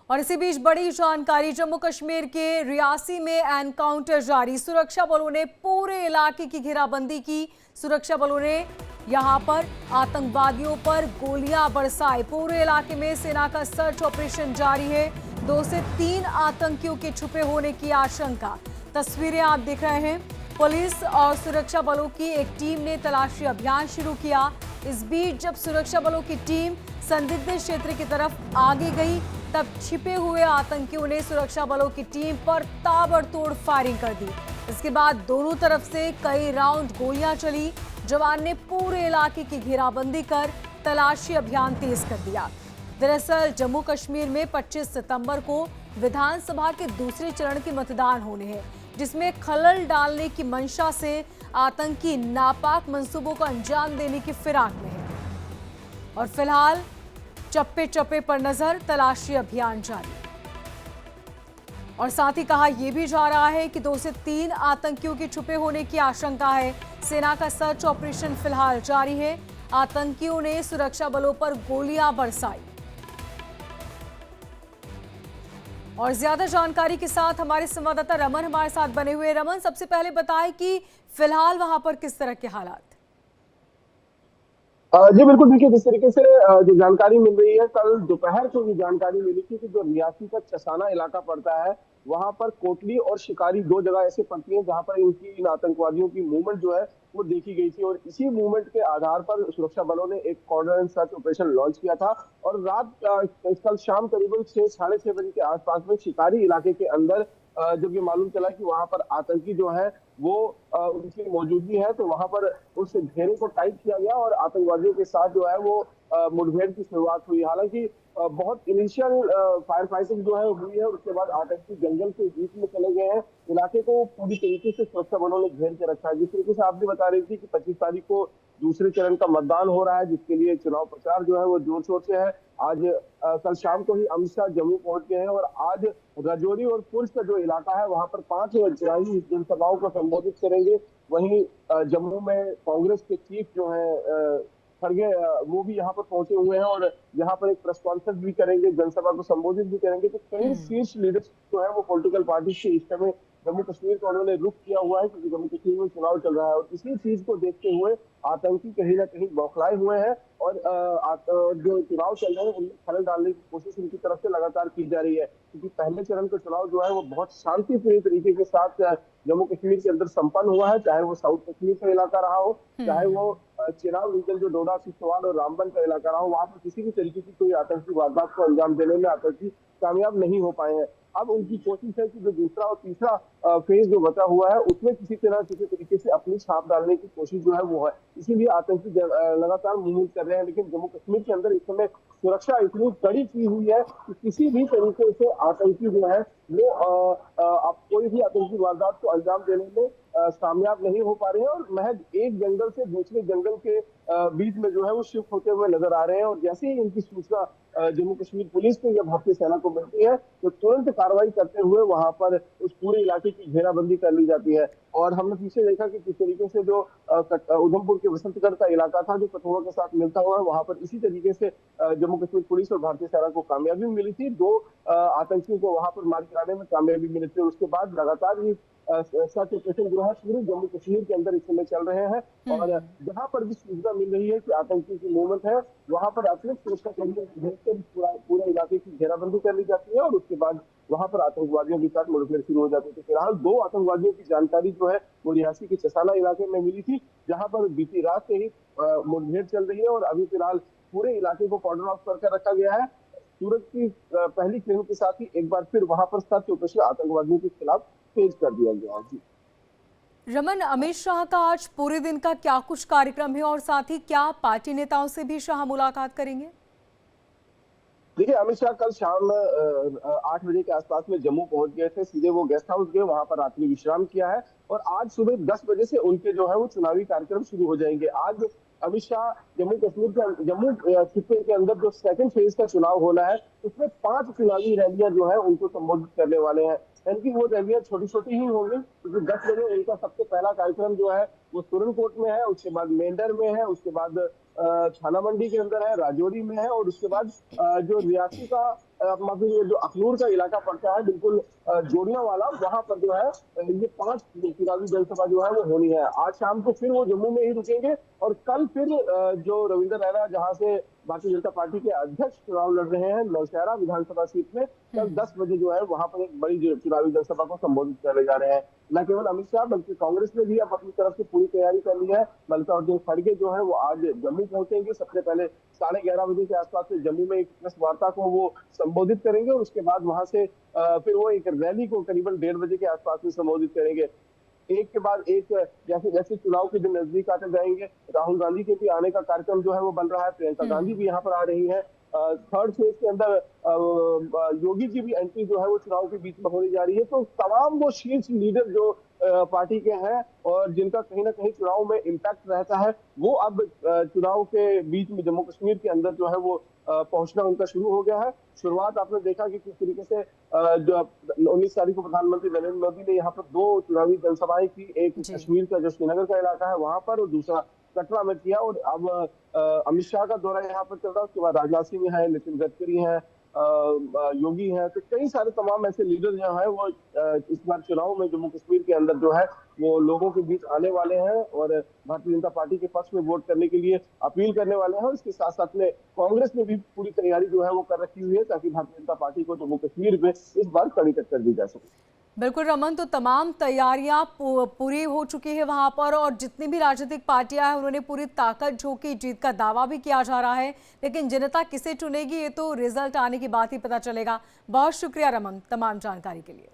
और इसी बीच बड़ी जानकारी, जम्मू कश्मीर के रियासी में एनकाउंटर जारी। सुरक्षा बलों ने पूरे इलाके की घेराबंदी की। सुरक्षा बलों ने यहां पर आतंकवादियों पर गोलियां बरसाई। पूरे इलाके में सेना का सर्च ऑपरेशन जारी है। 2 से 3 आतंकियों के छुपे होने की आशंका। तस्वीरें आप देख रहे हैं। पुलिस और सुरक्षा बलों की एक टीम ने तलाशी अभियान शुरू किया। इस बीच जब सुरक्षा बलों की टीम संदिग्ध क्षेत्र की तरफ आगे गई, तब छिपे हुए आतंकियों ने सुरक्षा बलों की टीम पर ताबड़तोड़ फायरिंग कर दी। इसके बाद दोनों तरफ से कई राउंड गोलियां चली। जवान ने पूरे इलाके की घेराबंदी कर तलाशी अभियान तेज कर दिया। दरअसल जम्मू कश्मीर में 25 सितंबर को विधानसभा के दूसरे चरण के मतदान होने हैं, जिसमें खलल डालने की मंशा से आतंकी नापाक मंसूबों को अंजाम देने की फिराक में है। और फिलहाल चप्पे चप्पे पर नजर, तलाशी अभियान जारी। और साथ ही कहा यह भी जा रहा है कि 2 से 3 आतंकियों के छुपे होने की आशंका है। सेना का सर्च ऑपरेशन फिलहाल जारी है। आतंकियों ने सुरक्षा बलों पर गोलियां बरसाई। और ज्यादा जानकारी के साथ हमारे संवाददाता रमन हमारे साथ बने हुए। रमन, सबसे पहले बताएं कि फिलहाल वहां पर किस तरह के हालात? जी बिल्कुल, देखिए जिस तरीके से जो जानकारी मिल रही है, कल दोपहर को ये जानकारी मिली थी कि जो रियासी का चसाना इलाका पड़ता है, वहां पर कोटली और शिकारी 2 जगह ऐसे पड़ती हैं जहां पर इन आतंकवादियों की मूवमेंट जो है वो देखी गई थी। और इसी मूवमेंट के आधार पर सुरक्षा बलों ने एक कॉर्डर एंड सर्च ऑपरेशन लॉन्च किया था। और कल शाम करीबन 6 साढ़े 6 बजे के आसपास में शिकारी इलाके के अंदर जब ये मालूम चला कि वहां पर आतंकी जो है वो उनकी मौजूदगी है, तो वहां पर उस घेरे को टाइट किया गया और आतंकवादियों के साथ जो है वो मुठभेड़ की शुरुआत हुई। हालांकि बहुत इनिशियल फायर फाइटिंग जो है हुई है। उसके बाद आतंकी जंगल के बीच में चले गए हैं। इलाके को पूरी तरीके से सुरक्षा बलों ने घेर के रखा है। जिस तरीके से आपने बता रही थी कि 25 तारीख को दूसरे चरण का मतदान हो रहा है, जिसके लिए चुनाव प्रचार जो है वो जोर शोर से है। आज कल शाम को ही अमित शाह जम्मू पहुंच गए हैं और आज राजौरी और पुंछ का जो इलाका है वहां पर 5 चुनावी जनसभाओं को संबोधित करेंगे। वहीं जम्मू में कांग्रेस के चीफ जो है खड़गे, वो भी यहाँ पर पहुंचे हुए हैं और यहाँ पर एक प्रेस कॉन्फ्रेंस भी करेंगे, जनसभा को संबोधित भी करेंगे। तो कई शीर्ष लीडर्स जो है वो पॉलिटिकल पार्टी से इस समय जम्मू कश्मीर का उन्होंने रुख किया हुआ है, क्योंकि जम्मू कश्मीर में चुनाव चल रहा है। और इसी चीज को देखते हुए आतंकी कहीं ना कहीं बौखलाए हुए हैं और जो चुनाव चल रहे हैं उनमें खलल डालने की कोशिश उनकी तरफ से लगातार की जा रही है। क्योंकि पहले चरण का चुनाव जो है वो बहुत शांतिपूर्ण तरीके के साथ जम्मू कश्मीर के अंदर संपन्न हुआ है, चाहे वो साउथ कश्मीर का इलाका रहा हो, चाहे वो चिनाब रीजन जो डोडा किश्तवाड़ और रामबन का इलाका रहा हो। वहां पर किसी भी तरीके की कोई आतंकी वारदात को अंजाम देने में आतंकी कामयाब नहीं हो पाए हैं। अब उनकी कोशिश है कि जो दूसरा और तीसरा फेज जो बचा हुआ है उसमें किसी तरीके से अपनी छाप डालने की कोशिश जो है वो है। इसीलिए आतंकी लगातार मूवमेंट कर रहे हैं। लेकिन जम्मू कश्मीर के अंदर इस समय सुरक्षा इतनी कड़ी की हुई है कि किसी भी तरीके से आतंकी जो है वो आप कोई भी आतंकी वारदात को अंजाम देने में कामयाब नहीं हो पा रहे हैं और महज एक जंगल से दूसरे जंगल के बीच में जो है वो शिफ्ट होते हुए नजर आ रहे हैं। और जैसे ही इनकी सूचना जम्मू कश्मीर पुलिस को या भारतीय सेना को मिलती है, तो तुरंत कार्रवाई करते हुए वहां पर उस पूरे इलाके की घेराबंदी कर ली जाती है। और हमने पीछे देखा कि किस तरीके से जो उधमपुर के वसंतगढ़ का इलाका था जो कठुआ के साथ मिलता हुआ है, वहां पर इसी तरीके से जम्मू कश्मीर पुलिस और भारतीय सेना को कामयाबी मिली थी। 2 आतंकियों को वहां पर मार गिराने में कामयाबी मिली थी। उसके बाद लगातार ही सर्च ऑपरेशन जो है पूरे जम्मू कश्मीर के अंदर इस समय चल रहे हैं। और जहां पर भी सूचना मिल रही है कि आतंकी की मूवमेंट है, वहां पर अतिरिक्त सुरक्षा कर्मियों को भेजकर पूरा इलाके की घेराबंदी कर ली जाती है और उसके बाद वहां पर आतंकवादियों के साथ मुठभेड़ शुरू हो जाती है। तो फिलहाल 2 आतंकवादियों की जानकारी जो है वो रियासी के चसाना इलाके में मिली थी, जहां पर बीती रात से ही मुठभेड़ चल रही है। और अभी फिलहाल पूरे इलाके को कॉर्डन ऑफ करके रखा गया है। सूरज की पहली किरणों के साथ ही एक बार फिर वहां पर सर्च ऑपरेशन आतंकवादियों के खिलाफ तेज कर दिया गया है। जी रमन, अमित शाह का आज पूरे दिन का क्या कुछ कार्यक्रम है और साथ ही क्या पार्टी नेताओं से भी शाह मुलाकात करेंगे? देखिए, अमित शाह कल शाम 8 बजे के आसपास में जम्मू पहुंच गए थे। सीधे वो गेस्ट हाउस गए, वहां पर रात्रि विश्राम किया है और आज सुबह 10 बजे से उनके जो है वो चुनावी कार्यक्रम शुरू हो जाएंगे। आज अमित शाह जम्मू कश्मीर के जम्मू खित्ते के अंदर जो सेकंड फेज का चुनाव होना है, उसमें 5 चुनावी रैलियां जो है उनको संबोधित करने वाले हैं। इनकी वो रैलियां छोटी छोटी ही होंगी, क्योंकि 10 बजे इनका सबसे पहला कार्यक्रम जो है वो सुरनकोट में है, उसके बाद मेंढर में है, उसके बाद थाना मंडी के अंदर है, राजौरी में है, और उसके बाद जो रियासी का मतलब ये जो अखनूर का इलाका पड़ता है बिल्कुल जोड़ियां वाला, वहां पर जो है ये 5 चुनावी जनसभा जो है वो होनी है। आज शाम को फिर वो जम्मू में ही रुकेंगे और कल फिर जो रविंद्र रैना जहां से भारतीय जनता पार्टी के अध्यक्ष चुनाव लड़ रहे हैं नौशहरा विधानसभा सीट में, कल 10 बजे जो है वहां पर एक बड़ी चुनावी जनसभा को संबोधित करने जा रहे हैं। न केवल अमित शाह बल्कि कांग्रेस ने भी अब अपनी तरफ से पूरी तैयारी कर ली है। मल्लिकार्जुन खड़गे जो है वो आज जम्मू पहुंचेंगे। सबसे पहले 11:30 बजे के आसपास से जम्मू में एक प्रेस वार्ता को वो संबोधित करेंगे और उसके बाद वहां से फिर वो एक रैली को करीबन 1:30 बजे के आसपास में संबोधित करेंगे। एक के बाद एक जैसे जैसे चुनाव के दिन नजदीक आते जाएंगे, राहुल गांधी के भी आने का कार्यक्रम जो है वो बन रहा है, प्रियंका गांधी भी यहाँ पर आ रही है। थर्ड फेज के अंदर योगी की भी एंट्री जो है वो चुनाव के बीच में होने जा रही है। तो तमाम वो शीर्ष लीडर जो पार्टी के हैं और जिनका कहीं ना कहीं चुनाव में इम्पैक्ट रहता है, वो अब चुनाव के बीच में जम्मू कश्मीर के अंदर जो है वो पहुंचना उनका शुरू हो गया है। शुरुआत आपने देखा कि किस तरीके से जो 19 तारीख को प्रधानमंत्री नरेंद्र मोदी ने यहाँ पर 2 चुनावी जनसभाएं की, एक कश्मीर का जो श्रीनगर का इलाका है वहां पर और दूसरा कटरा में किया। और अब अमित शाह का दौरा यहाँ पर चल रहा है, उसके बाद राजनाथ सिंह है, नितिन गडकरी है, योगी है, तो कई सारे तमाम ऐसे लीडर जो है वो इस बार चुनाव में जम्मू कश्मीर के अंदर जो है वो लोगों के बीच आने वाले हैं और भारतीय जनता पार्टी के पक्ष में वोट करने के लिए अपील करने वाले हैं। और इसके साथ साथ में कांग्रेस ने भी पूरी तैयारी जो है वो कर रखी हुई है ताकि भारतीय जनता पार्टी को जम्मू कश्मीर में इस बार कड़ी टक्कर दी जा सके। बिल्कुल रमन, तो तमाम तैयारियां पूरी हो चुकी है वहां पर और जितनी भी राजनीतिक पार्टियां हैं उन्होंने पूरी ताकत झोंकी, जीत का दावा भी किया जा रहा है, लेकिन जनता किसे चुनेगी ये तो रिजल्ट आने के बाद ही पता चलेगा। बहुत शुक्रिया रमन तमाम जानकारी के लिए।